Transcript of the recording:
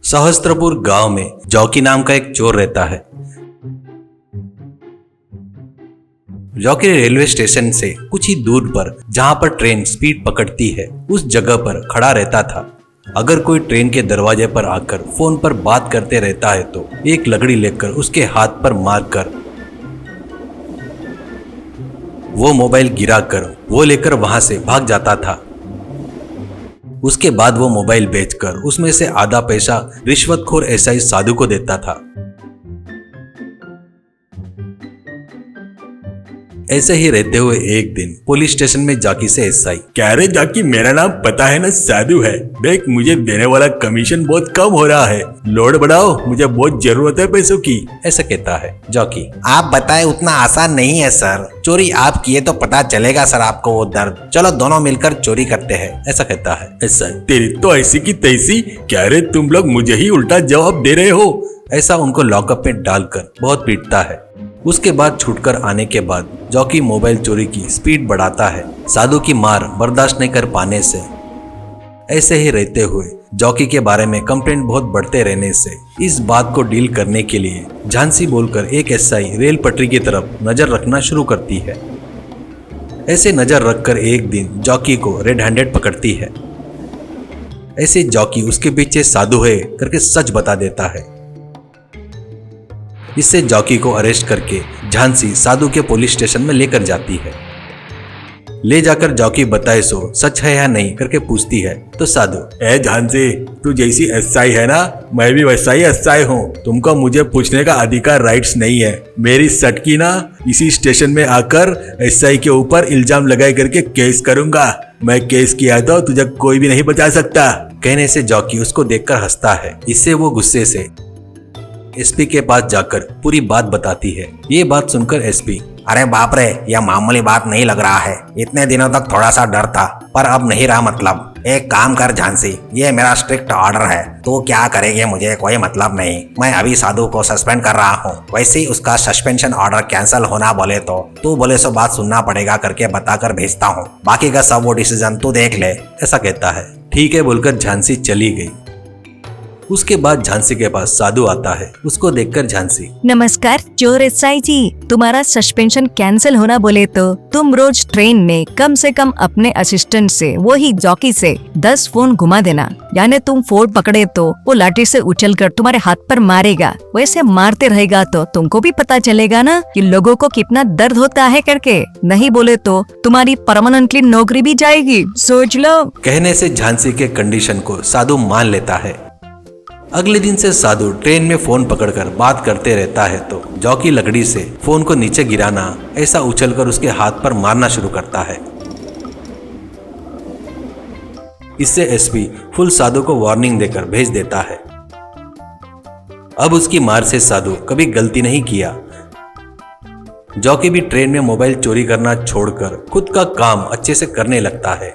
सहस्त्रपुर गांव में जॉकी नाम का एक चोर रहता है। जॉकी रेलवे स्टेशन से कुछ ही दूर पर जहां पर ट्रेन स्पीड पकड़ती है उस जगह पर खड़ा रहता था। अगर कोई ट्रेन के दरवाजे पर आकर फोन पर बात करते रहता है तो एक लकड़ी लेकर उसके हाथ पर मारकर वो मोबाइल गिराकर वो लेकर वहां से भाग जाता था। उसके बाद वो मोबाइल बेचकर उसमें से आधा पैसा रिश्वतखोर एसआई साधु को देता था। ऐसे ही रहते हुए एक दिन पुलिस स्टेशन में जॉकी से एसआई, क्या रे जॉकी, मेरा नाम पता है ना, साधु है। देख, मुझे देने वाला कमीशन बहुत कम हो रहा है, लोड बढ़ाओ, मुझे बहुत जरूरत है पैसों की, ऐसा कहता है। जॉकी, आप बताए उतना आसान नहीं है सर, चोरी आप किए तो पता चलेगा सर आपको वो दर्द। चलो दोनों मिलकर चोरी करते हैं, ऐसा कहता है। एसआई, तेरी तो ऐसी की तैसी, क्या रे तुम लोग मुझे ही उल्टा जवाब दे रहे हो। ऐसा उनको लॉकअप में डालकर बहुत पीटता है। उसके बाद छूटकर आने के बाद जॉकी मोबाइल चोरी की स्पीड बढ़ाता है। साधु की मार बर्दाश्त नहीं कर पाने से ऐसे ही रहते हुए जॉकी के बारे में कंप्लेंट बहुत बढ़ते रहने से इस बात को डील करने के लिए झांसी बोलकर एक एसआई रेल पटरी की तरफ नजर रखना शुरू करती है। ऐसे नजर रखकर एक दिन जॉकी को रेड हैंडेड पकड़ती है। ऐसे जॉकी उसके पीछे साधु है करके सच बता देता है। इससे जॉकी को अरेस्ट करके झांसी साधु के पुलिस स्टेशन में लेकर जाती है। ले जाकर जॉकी बताए सो सच है या नहीं करके पूछती है तो साधु, ए झांसी, तू जैसी एसआई है ना, मैं भी वैसा ही एसआई हूँ। तुमको मुझे पूछने का अधिकार राइट्स नहीं है। मेरी सटकी ना इसी स्टेशन में आकर एसआई के ऊपर इल्जाम लगाए करके केस करूंगा। मैं केस किया तो तुझे कोई भी नहीं बचा सकता। कहने से जॉकी उसको देखकर हंसता है। इससे वो गुस्से से एसपी के पास जाकर पूरी बात बताती है। ये बात सुनकर एसपी, अरे बाप रे, यह मामूली बात नहीं लग रहा है। इतने दिनों तक थोड़ा सा डर था पर अब नहीं रहा। मतलब एक काम कर झांसी, ये मेरा स्ट्रिक्ट ऑर्डर है, तू क्या करेगी मुझे कोई मतलब नहीं। मैं अभी साधु को सस्पेंड कर रहा हूँ, वैसे ही उसका सस्पेंशन ऑर्डर कैंसिल होना बोले तो तू बोले सो बात सुनना पड़ेगा करके बताकर भेजता हूँ। बाकी का सब वो डिसीजन तू देख ले, ऐसा कहता है। ठीक है बोलकर झांसी चली गई। उसके बाद झांसी के पास साधु आता है। उसको देखकर झांसी, नमस्कार चोर एसआई जी, तुम्हारा सस्पेंशन कैंसिल होना बोले तो तुम रोज ट्रेन में कम से कम अपने असिस्टेंट से, वही जॉकी से 10 फोन घुमा देना। यानी तुम फोन पकड़े तो वो लाठी से उछलकर तुम्हारे हाथ पर मारेगा। वैसे मारते रहेगा तो तुमको भी पता चलेगा ना कि लोगों को कितना दर्द होता है करके। नहीं बोले तो तुम्हारी परमानेंटली नौकरी भी जाएगी, सोच लो। कहने से झांसी के कंडीशन को साधु मान लेता है। अगले दिन से साधु ट्रेन में फोन पकड़कर बात करते रहता है तो जॉकी लकड़ी से फोन को नीचे गिराना ऐसा उछलकर उसके हाथ पर मारना शुरू करता है। इससे एसपी फुल साधु को वार्निंग देकर भेज देता है। अब उसकी मार से साधु कभी गलती नहीं किया। जॉकी भी ट्रेन में मोबाइल चोरी करना छोड़कर खुद का काम अच्छे से करने लगता है।